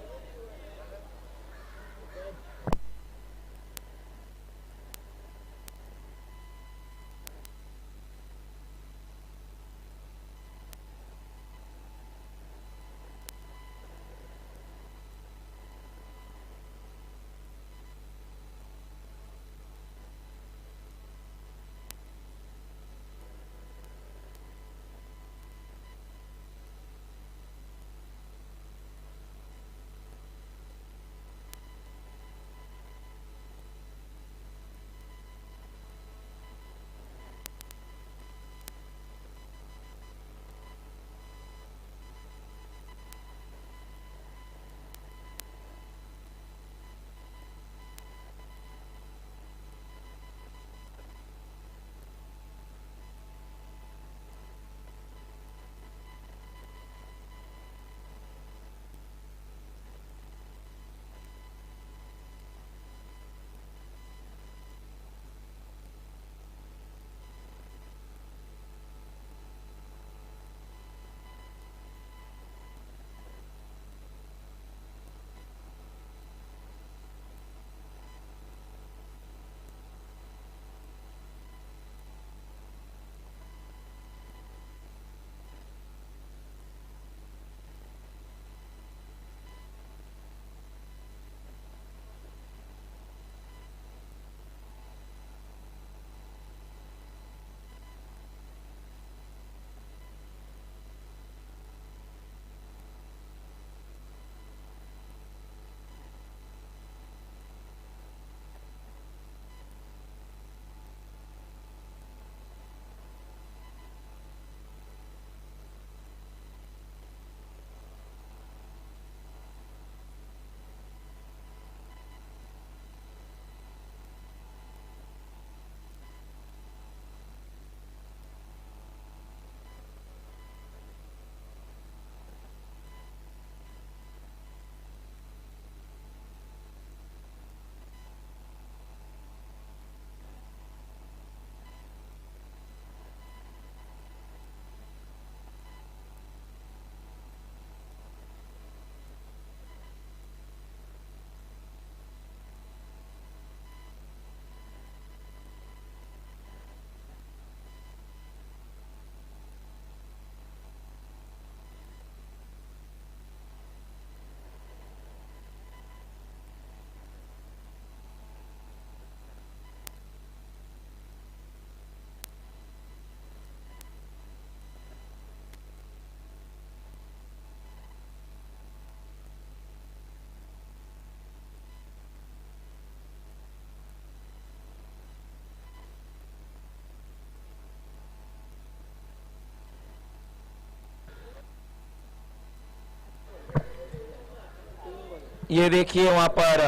ये देखिए वहां पर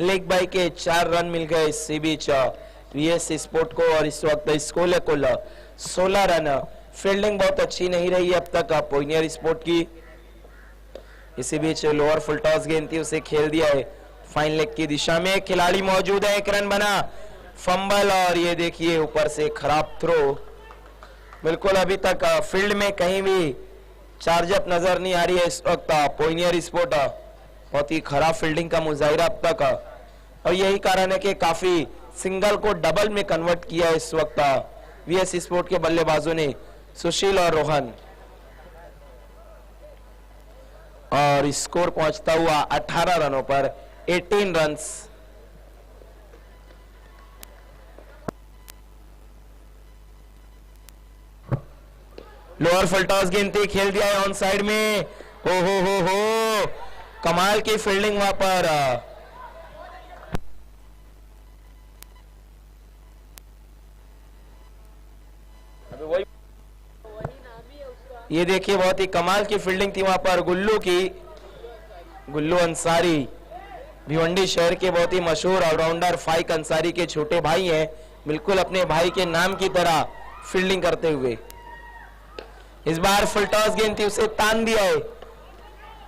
लेग बाई के 4 रन मिल गए इसी बीच वीएस स्पोर्ट को, और इस वक्त स्कोर है कुल 16 रन। फील्डिंग बहुत अच्छी नहीं रही अब तक पोइनियर स्पोर्ट की। इसी बीच लोअर फुल टॉस गेंद थी, उसे खेल दिया है फाइन लेग की दिशा में। खिलाड़ी मौजूद है, 1 रन बना, फंबल, और ये देखिए ऊपर से खराब थ्रो। बिल्कुल अभी तक फील्ड में कहीं भी चार्जअप नजर नहीं आ रही है इस वक्त पोइनियर स्पोर्ट। बहुत ही खराब फील्डिंग का मुजाहिरा अब तक, और यही कारण है कि काफी सिंगल को डबल में कन्वर्ट किया इस वक्त वीएस स्पोर्ट के बल्लेबाजों ने, सुशील और रोहन। और स्कोर पहुंचता हुआ 18 रनों पर, 18 रन्स। लोअर फुल टॉस गेंद थी, खेल दिया है ऑन साइड में। हो कमाल की फील्डिंग वहां पर। ये देखिए बहुत ही कमाल की फील्डिंग थी वहां पर गुल्लू की। गुल्लू अंसारी भिवंडी शहर के बहुत ही मशहूर ऑलराउंडर फाइक अंसारी के छोटे भाई हैं। बिल्कुल अपने भाई के नाम की तरह फील्डिंग करते हुए। इस बार फुल टॉस गेंद थी, उसे तान दिया है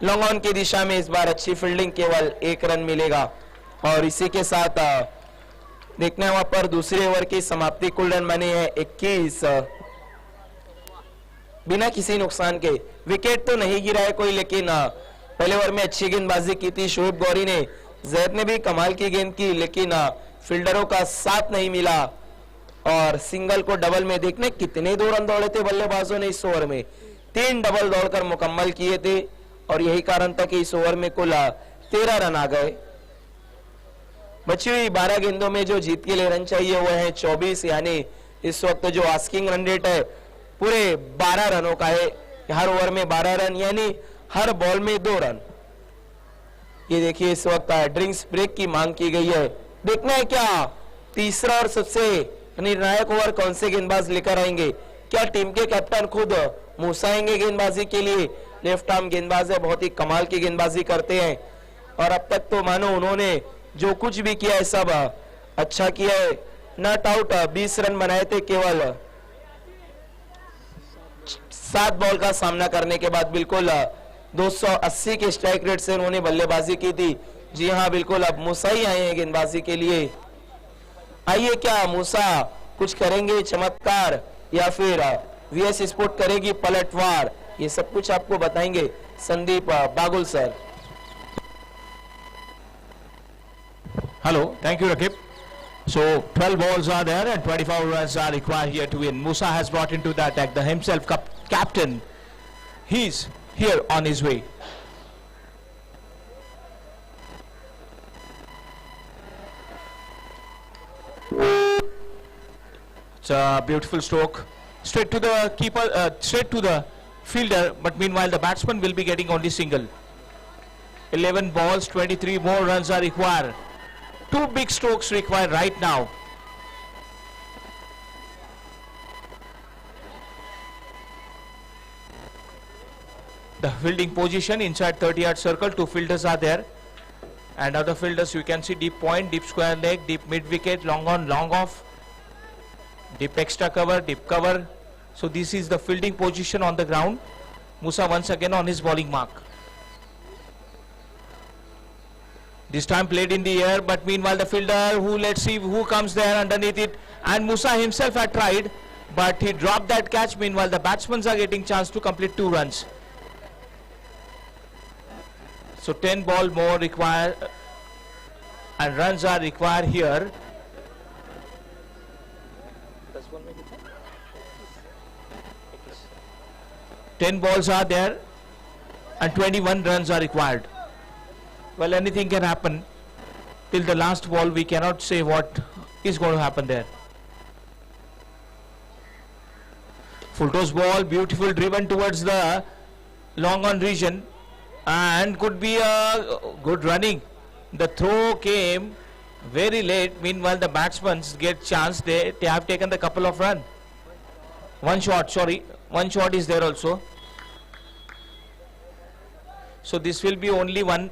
लॉन्ग ऑन की दिशा में। इस बार अच्छी फील्डिंग, केवल 1 रन मिलेगा। और इसी के साथ देखना वहां पर दूसरे ओवर की समाप्ति। कुल रन बने हैं 21 बिना किसी नुकसान के। विकेट तो नहीं गिरा है कोई, लेकिन पहले ओवर में अच्छी गेंदबाजी की थी शोएब गौरी ने। जैद ने भी कमाल की गेंद की, लेकिन फील्डरों का साथ नहीं मिला। और सिंगल को डबल में देखने कितने 2 रन दौड़े थे बल्लेबाजों ने इस ओवर में। 3 डबल दौड़कर मुकम्मल किए थे, और यही कारण था कि इस ओवर में कुल 13 रन आ गए। बची हुई 12 गेंदों में जो जीत के लिए रन चाहिए वो है 24, यानी इस वक्त जो आस्किंग रन रेट है पूरे 12 रनों का है। हर ओवर में 12 रन, यानी हर बॉल में 2 रन। ये देखिए इस वक्त ड्रिंक्स ब्रेक की मांग की गई है। देखना है क्या तीसरा और सबसे निर्णायक ओवर कौन से गेंदबाज लेकर आएंगे। क्या टीम के कैप्टन खुद मूसा आएंगे गेंदबाजी के लिए। लेफ्ट आर्म गेंदबाज है, बहुत ही कमाल की गेंदबाजी करते हैं, और अब तक तो मानो उन्होंने जो कुछ भी किया है सब अच्छा किया है। नॉट आउट 20 रन बनाए थे केवल 7 बॉल का सामना करने के बाद। बिल्कुल 280 के स्ट्राइक रेट से उन्होंने बल्लेबाजी की थी। जी हाँ, बिल्कुल अब मूसा ही आए हैं गेंदबाजी के लिए। आइए, क्या मूसा कुछ करेंगे चमत्कार, या फिर वीएस स्पोर्ट करेगी पलटवार, ये सब कुछ आपको बताएंगे Sandeep Bagul sir. Hello, thank you, Rakib. So 12 balls are there and 24 runs are required here to win. Musa has brought into the attack the himself captain. He's here on his way. It's a beautiful stroke, straight to the keeper, straight to the fielder. But meanwhile, the batsman will be getting only single. 11 balls, 23 more runs are required. 2 big strokes required right now. The fielding position inside 30-yard circle, 2 fielders are there, and other fielders you can see deep point, deep square leg, deep mid wicket, long on, long off, deep extra cover, deep cover. So this is the fielding position on the ground. Musa once again on his bowling mark. This time played in the air, but meanwhile the fielder, who, let's see who comes there underneath it, and Musa himself had tried, but he dropped that catch. Meanwhile the batsmen are getting chance to complete 2 runs. So 10 ball more required, and runs are required here. Ten balls are there, and 21 runs are required. Well, anything can happen. Till the last ball, we cannot say what is going to happen there. Full toss ball, beautiful, driven towards the long on region, and could be a good running. The throw came very late. Meanwhile, the batsmen get chance. They have taken the couple of runs. One shot, sorry, one shot is there also. So this will be only one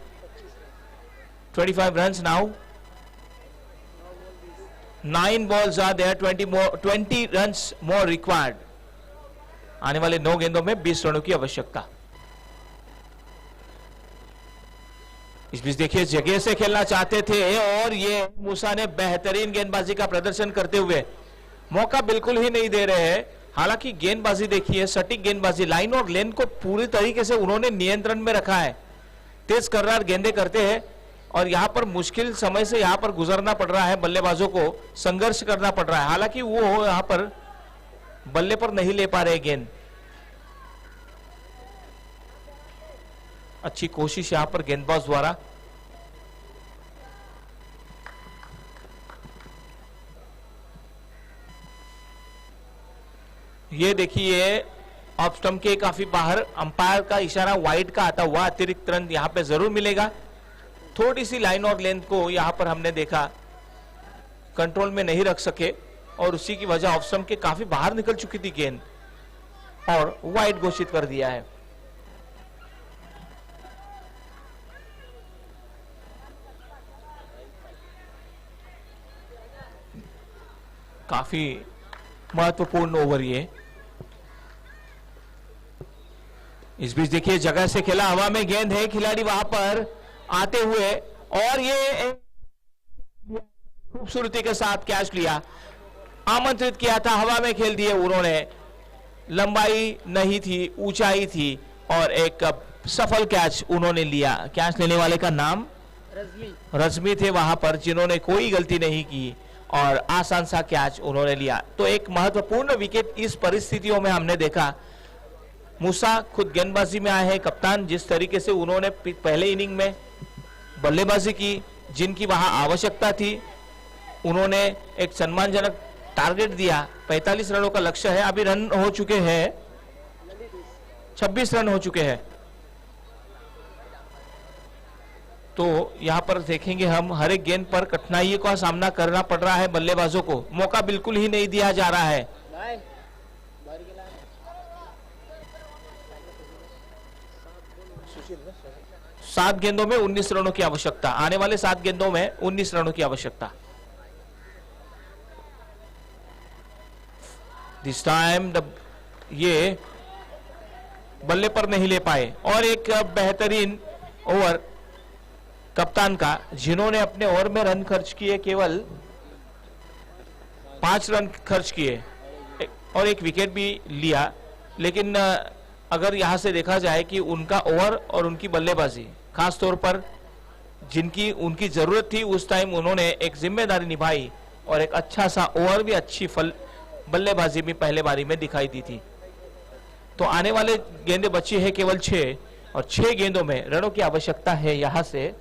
25 runs now. 9 balls are there, 20 runs more required. आने वाले 9 गेंदों में 20 रनों की आवश्यकता। इस बीच देखिए जगह से खेलना चाहते थे और ये मूसा ने बेहतरीन गेंदबाजी का प्रदर्शन करते हुए मौका बिल्कुल ही नहीं दे रहे हैं। हालांकि गेंदबाजी देखिए, सटीक गेंदबाजी, लाइन और लेन को पूरी तरीके से उन्होंने नियंत्रण में रखा है। तेज कर्रार गेंदे करते हैं और यहां पर मुश्किल समय से यहां पर गुजरना पड़ रहा है, बल्लेबाजों को संघर्ष करना पड़ रहा है। हालांकि वो यहां पर बल्ले पर नहीं ले पा रहे गेंद। अच्छी कोशिश यहां पर गेंदबाज द्वारा। ये देखिए ऑफ स्टंप के काफी बाहर, अंपायर का इशारा वाइड का आता हुआ अतिरिक्त रन यहां पे जरूर मिलेगा। थोड़ी सी लाइन और लेंथ को यहां पर हमने देखा कंट्रोल में नहीं रख सके और उसी की वजह ऑफ स्टंप के काफी बाहर निकल चुकी थी गेंद और वाइड घोषित कर दिया है। काफी महत्वपूर्ण ओवर ये। इस बीच देखिए जगह से खेला, हवा में गेंद है, खिलाड़ी वहां पर आते हुए और ये खूबसूरती के साथ कैच लिया। आमंत्रित किया था, हवा में खेल दिए उन्होंने। लंबाई नहीं थी, ऊंचाई थी और एक सफल कैच उन्होंने लिया। कैच लेने वाले का नाम रजमी थे वहां पर, जिन्होंने कोई गलती नहीं की और आसान सा कैच उन्होंने लिया। तो एक महत्वपूर्ण विकेट इस परिस्थितियों में हमने देखा। मूसा खुद गेंदबाजी में आए हैं, कप्तान जिस तरीके से उन्होंने पहले इनिंग में बल्लेबाजी की, जिनकी वहां आवश्यकता थी, उन्होंने एक सम्मानजनक टारगेट दिया। 45 रनों का लक्ष्य है। अभी रन हो चुके हैं 26 रन हो चुके हैं। तो यहां पर देखेंगे हम, हर एक गेंद पर कठिनाइयों का सामना करना पड़ रहा है बल्लेबाजों को। मौका बिल्कुल ही नहीं दिया जा रहा है। 7 गेंदों में 19 रनों की आवश्यकता। आने वाले 7 गेंदों में 19 रनों की आवश्यकता। दिस टाइम ये बल्ले पर नहीं ले पाए और एक बेहतरीन ओवर कप्तान का, जिन्होंने अपने ओवर में रन खर्च किए, केवल 5 रन खर्च किए और एक विकेट भी लिया। लेकिन अगर यहां से देखा जाए कि उनका ओवर और उनकी बल्लेबाजी, खास तौर पर जिनकी उनकी जरूरत थी उस टाइम, उन्होंने एक जिम्मेदारी निभाई और एक अच्छा सा ओवर भी, अच्छी बल्लेबाजी भी पहले बारी में दिखाई दी थी। तो आने वाले गेंदें बची है केवल 6 और 6 गेंदों में रनों की आवश्यकता है। यहां से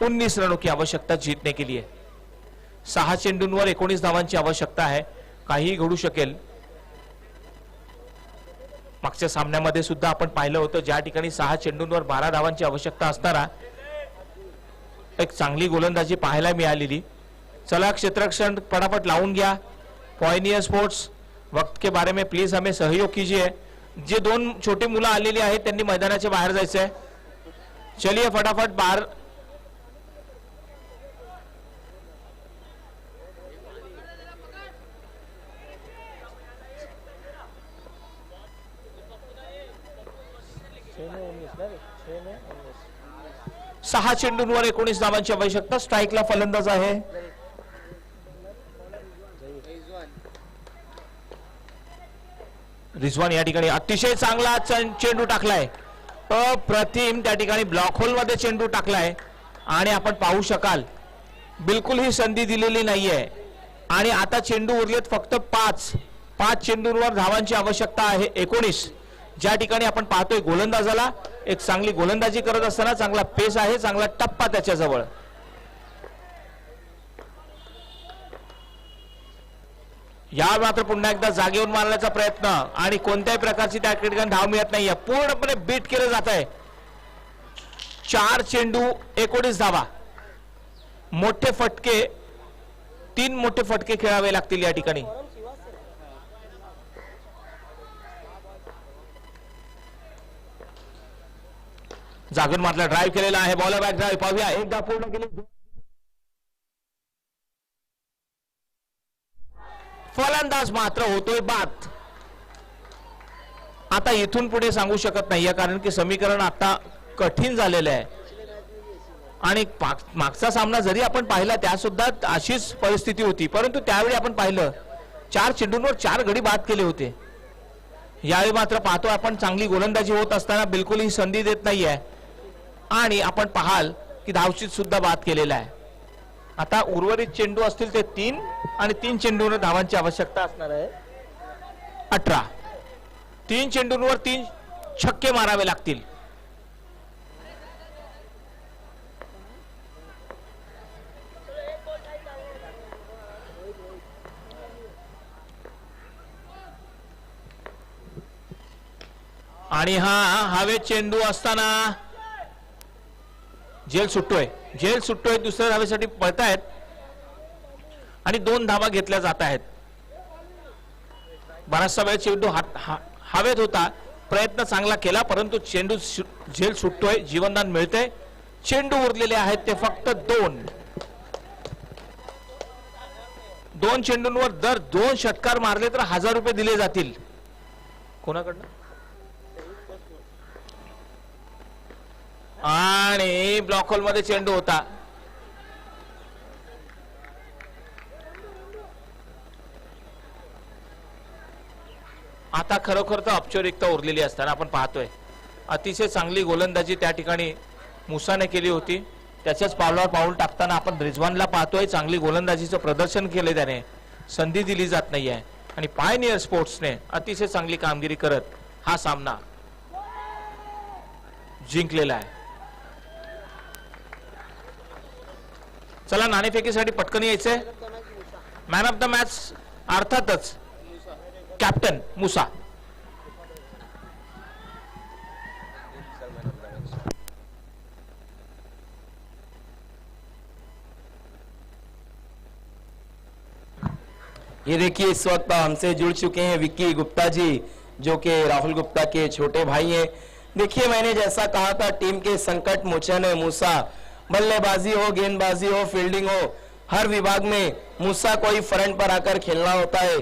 19 रनों की आवश्यकता जीतने के लिए। 6 चेंडूंवर 19 धावांची आवश्यकता आहे। काही घडू शकेल। मागच्या सामन्यामध्ये सुद्धा आपण पाहिलं होतं, ज्या ठिकाणी 6 चेंडूंवर 12 धावांची आवश्यकता असताना एक चांगली गोलंदाजी पाहायला मिळालेली। चला क्षेत्ररक्षण फटाफट लावून घ्या। पॉयनियर स्पोर्ट्स वक्त के बारे में प्लीज हमें सहयोग कीजिए। जे 2 छोटी मुलं आलेली आहेत त्यांनी मैदानाच्या बाहेर जायचंय। चलिए फटाफट बाहर। सहा चेंडूंवर 19 धावांची आवश्यकता। स्ट्राइकला फलंदाज आहे रिजवान। या ठिकाणी अतिशय चांगला चेंडू टाकलाय, अप्रतिम त्या ठिकाणी ब्लॉक होल मध्ये चेंडू टाकलाय आणि आपण पाहू शकाल बिलकुल ही संधी दिलेली नाहीये। आणि आता चेंडू उरलेत फक्त 5 चेंडूंवर धावांची आवश्यकता आहे 19। ज्या ठिकाणी आपण पाहतोय गोलंदाजाला एक चांगली गोलंदाजी करत असताना चांगला पेस आहे, चांगला टप्पा त्याच्याजवळ। या मात्र पुन्हा एकदा जागेवर मारण्याचा प्रयत्न आणि कोणत्याही प्रकारची त्या ठिकाणी धाव मिळत नाहीये। पूर्णपणे बीट केलं जात आहे। 4 चेंडू 19 धावा। मोठे फटके, 3 मोठे फटके खेळावे लागतील या ठिकाणी। जागून मारला, ड्राईव्ह केलेला आहे, बॉलर बॅक ड्राईव्ह पाहूया, एकदा पूर्ण केली, फलंदाज मात्र होतोय बाद. आता इथून पुढे सांगू शकत नाहीये कारण की समीकरण आता कठीण झालेलं आहे आणि मागचा सामना जरी आपण पाहिला त्या सुद्धा अशीच परिस्थिती होती, परंतु त्यावेळी आपण पाहिलं 4 चेंडूंवर 4 गडी बाद केले होते. यावेळी मात्र पाहतो आपण चांगली गोलंदाजी होत असताना बिलकुल ही संधी देत नाहीये आणि आपण पाहाल की धावशीत सुद्धा बाद केलेला आहे. आता उर्वरित चेंडू असतील ते 3 आणि 3 चेंडूंवर धावांची आवश्यकता असणार आहे 18. 3 चेंडूंवर 3 छक्के मारावे लागतील. आणि हा हवेत चेंडू असताना झेल सुटतोय, दुसऱ्या धावेसाठी पळतायत आणि 2 धावा घेतल्या जात आहेत. बराचसा वेळ चेंडू हवेत होता, प्रयत्न चांगला केला परंतु चेंडू झेल सुटतोय, जीवनदान मिळते. चेंडू उरलेले आहेत ते फक्त 2 चेंडूंवर दर 2 षटकार मारले तर 1000 रुपये दिले जातील. कोणाकडनं? आणि ब्लॉक होल मध्ये चेंडू होता. आता खरोखर तर औपचारिकता उरलेली असताना आपण पाहतोय अतिशय चांगली गोलंदाजी त्या ठिकाणी मुसाने केली होती. त्याच्याच पावलावर पाऊल टाकताना आपण रिजवानला पाहतोय, चांगली गोलंदाजीचं प्रदर्शन केले, त्याने संधी दिली जात नाहीये आणि पायनियर स्पोर्ट्सने अतिशय चांगली कामगिरी करत हा सामना जिंकलेला आहे. चला नाणेफेकीसाठी पटकन यायचंय. मॅन ऑफ द मॅच अर्थातच कॅप्टन मुसा. ये देखिए इस वक्त हमसे जुड़ चुके हैं विक्की गुप्ता जी, जो कि राहुल गुप्ता के छोटे भाई हैं. देखिए मैंने जैसा कहा था, टीम के संकट मोचन है मूसा. बल्लेबाजी हो, गेंदबाजी हो, फील्डिंग हो, हर विभाग में मूसा को ही फ्रंट पर आकर खेलना होता है.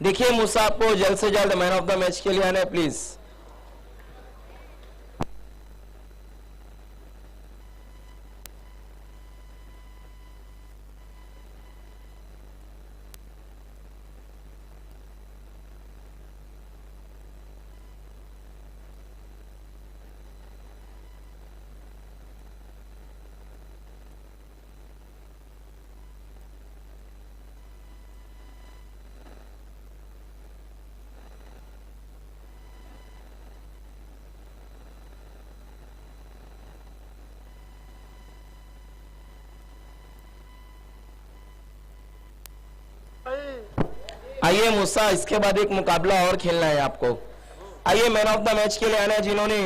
देखिए मूसा आपको जल्द से जल्द मैन ऑफ द मैच के लिए आना है प्लीज. आइए मूसा, इसके बाद एक मुकाबला और खेलना है आपको. आइए मैन ऑफ द मैच के लिए आना है जिन्होंने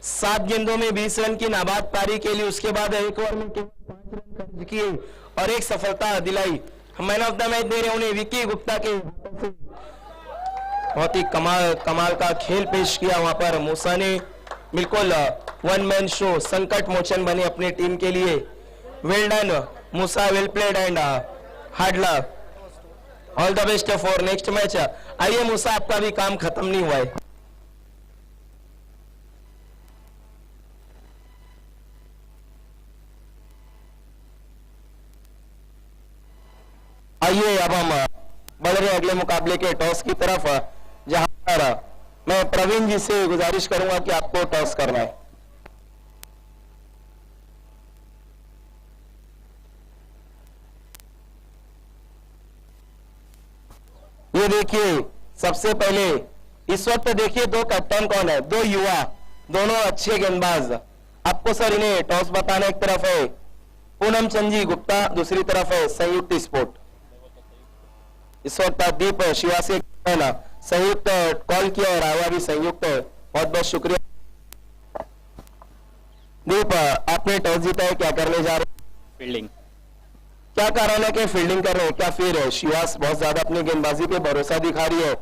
7 गेंदों में 20 रन की नाबाद पारी के लिए, उसके बाद 1 ओवर में केवल 5 रन खर्च किए और एक सफलता दिलाई. मैन ऑफ द मैच दे रहे उन्हें विक्की गुप्ता के. बहुत ही कमाल का खेल पेश किया वहां पर मूसा ने. बिल्कुल 1 मैन शो, संकट मोचन बने अपनी टीम के लिए. Well done Musa, well played and hard luck. All the best for next match. आइए मूसा, आपका भी काम खत्म नहीं हुआ है. आइए अब हम बढ़ रहे अगले मुकाबले के टॉस की तरफ, जहां पर मैं प्रवीण जी से गुजारिश करूंगा कि आपको टॉस करना है. ये देखिए सबसे पहले इस वक्त देखिए 2 कप्तान कौन है, 2 युवा, दोनों अच्छे गेंदबाज. आपको सर इन्हें टॉस बताना. एक तरफ है पूनम चंद जी गुप्ता, दूसरी तरफ है संयुक्त स्पोर्ट. इस वक्त दीप शिवा से संयुक्त कॉल किया और आया भी संयुक्त. बहुत बहुत शुक्रिया दीप, आपने टॉस जीता है, क्या करने जा रहे हैं? फील्डिंग. क्या कारण है कि फील्डिंग कर रहे हैं? क्या फिर शिवास बहुत ज्यादा अपनी गेंदबाजी पे भरोसा दिखा रही है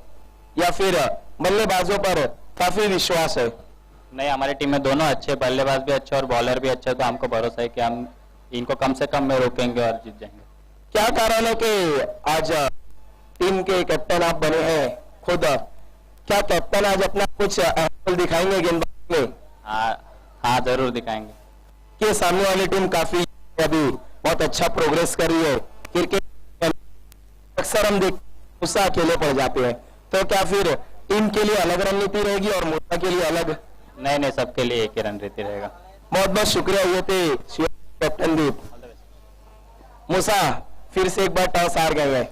या फिर बल्लेबाजों पर काफी विश्वास है? नहीं, हमारी टीम में दोनों अच्छे, बल्लेबाज भी अच्छे और बॉलर भी अच्छे, तो हमको भरोसा है कि हम इनको कम से कम में रोकेंगे और जीत जाएंगे। क्या कारण है कि आज टीम के कैप्टन आप बने हैं खुद? क्या कैप्टन आज अपना कुछ अहम दिखाएंगे गेंदबाजी में? हाँ, जरूर दिखाएंगे। कि सामने वाली टीम काफी अभी बहुत अच्छा प्रोग्रेस कर रही है क्रिकेट, अक्सर हम देख उससे अकेले पड़ जाते हैं, तो क्या फिर टीम के लिए अलग रणनीति रहेगी और मूसा के लिए अलग? नहीं, सबके लिए एक ही रणनीति रहेगा। बहुत बहुत शुक्रिया। ये थे कैप्टन दीप। मूसा, फिर से एक बार टॉस हार गए हैं,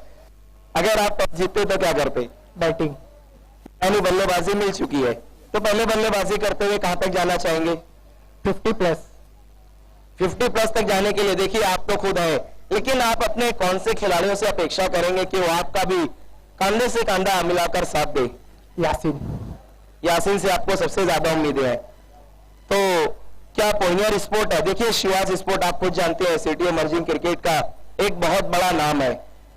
अगर आप टॉस जीतते तो क्या करते? बैटिंग, यानी बल्लेबाजी मिल चुकी है, तो पहले बल्लेबाजी करते हुए कहां तक जाना चाहेंगे? 50 प्लस तक जाने के लिए देखिए आप तो खुद है, लेकिन आप अपने कौन से खिलाड़ियों से अपेक्षा करेंगे कि वो आपका भी कंधे से कंधा मिलाकर साथ दे? यासीन से आपको सबसे ज्यादा उम्मीदें हैं। तो क्या पॉइनियर स्पोर्ट है, देखिए शिवाज स्पोर्ट आप खुद जानते हैं सिटी इमर्जिंग क्रिकेट का एक बहुत बड़ा नाम है,